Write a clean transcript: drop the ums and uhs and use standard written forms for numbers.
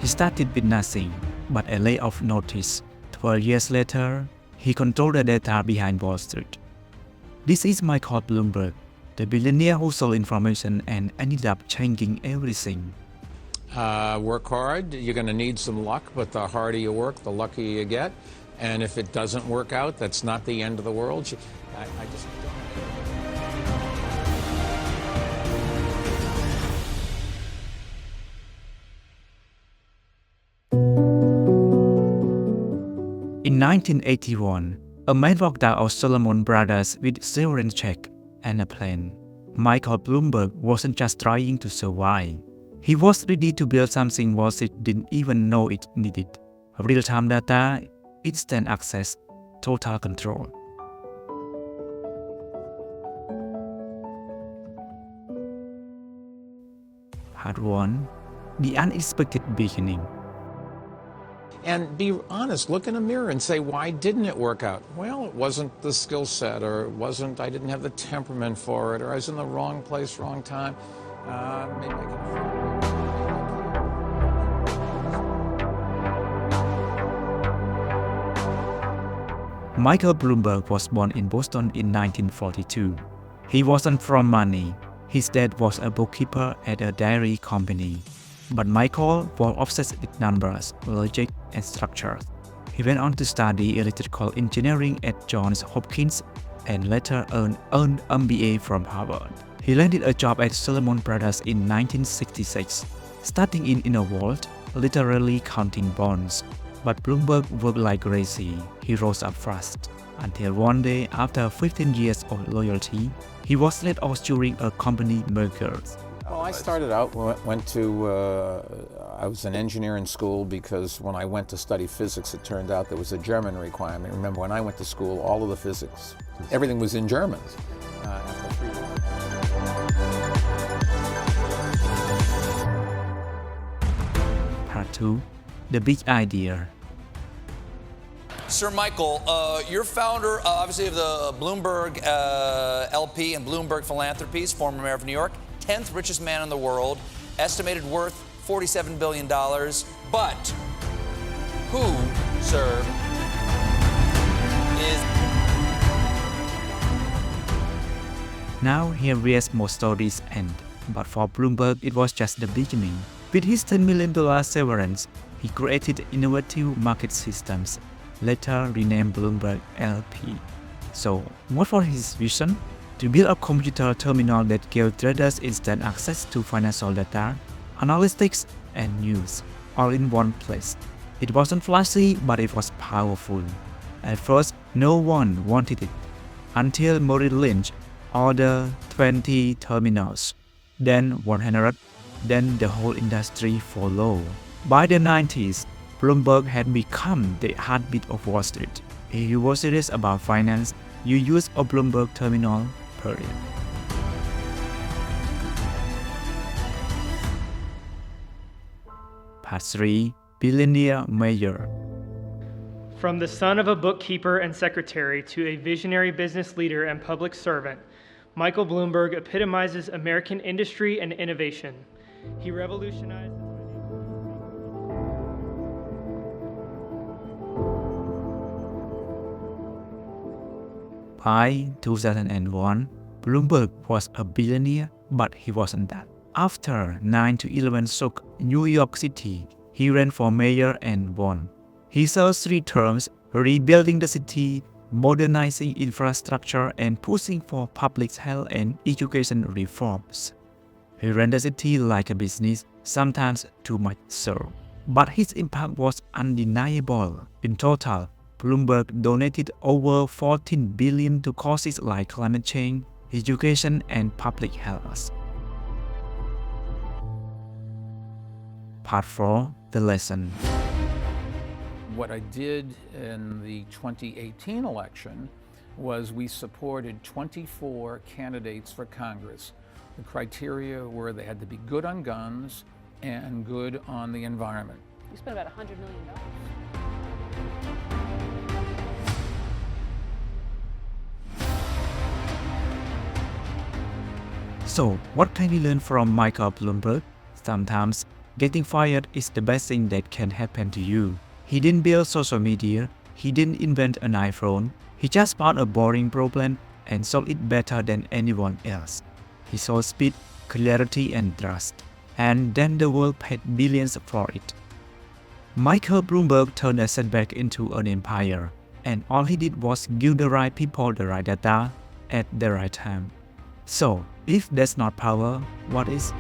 He started with nothing but a layoff notice. 12 years later, he controlled the data behind Wall Street. This is Michael Bloomberg, the billionaire who sold information and ended up changing everything. Work hard. You're going to need some luck, but the harder you work, the luckier you get. And if it doesn't work out, that's not the end of the world. I just don't. In 1981, a man walked out of Solomon Brothers with severance check and a plan. Michael Bloomberg wasn't just trying to survive. He was ready to build something Wall Street didn't even know it needed. Real-time data, instant access, total control. Part 1. The unexpected beginning. And be honest, look in a mirror and say, why didn't it work out? Well, it wasn't the skill set, or I didn't have the temperament for it, or I was in the wrong place, wrong time. Maybe I can... Michael Bloomberg was born in Boston in 1942. He wasn't from money. His dad was a bookkeeper at a dairy company. But Michael was obsessed with numbers, logic, and structure. He went on to study electrical engineering at Johns Hopkins and later earned an MBA from Harvard. He landed a job at Solomon Brothers in 1966, starting in a vault, literally counting bonds. But Bloomberg worked like crazy. He rose up fast, until one day, after 15 years of loyalty, he was laid off during a company merger. Well, I started out, I was an engineer in school because when I went to study physics, it turned out there was a German requirement. Remember, when I went to school, all of the physics, everything was in German. Part 2. The big idea. Sir Michael, you're founder, obviously, of the Bloomberg LP and Bloomberg Philanthropies, former mayor of New York, 10th richest man in the world, estimated worth $47 billion. But who, sir, is... Now here where most stories end. But for Bloomberg, it was just the beginning. With his $10 million severance, he created innovative market systems, later renamed Bloomberg LP. So, what was his vision? To build a computer terminal that gave traders instant access to financial data, analytics, and news, all in one place. It wasn't flashy, but it was powerful. At first, no one wanted it, until Merrill Lynch ordered 20 terminals, then 100, then the whole industry followed. By the 90s, Bloomberg had become the heartbeat of Wall Street. If you were serious about finance, you use a Bloomberg terminal, period. Part 3. Billionaire Mayor. From the son of a bookkeeper and secretary to a visionary business leader and public servant, Michael Bloomberg epitomizes American industry and innovation. He revolutionized... By 2001, Bloomberg was a billionaire, but he wasn't that. After 9/11 shook New York City, he ran for mayor and won. He served 3 terms, rebuilding the city, modernizing infrastructure, and pushing for public health and education reforms. He ran the city like a business, sometimes too much so. But his impact was undeniable. In total, Bloomberg donated over $14 billion to causes like climate change, education, and public health. Part 4. The lesson. What I did in the 2018 election was we supported 24 candidates for Congress. The criteria were they had to be good on guns and good on the environment. You spent about $100 million. So, what can we learn from Michael Bloomberg? Sometimes Getting fired is the best thing that can happen to you. He didn't build social media, he didn't invent an iPhone, he just found a boring problem and solved it better than anyone else. He saw speed, clarity and trust, and then the world paid billions for it. Michael Bloomberg turned a setback into an empire, and all he did was give the right people the right data at the right time. So, if that's not power, what is?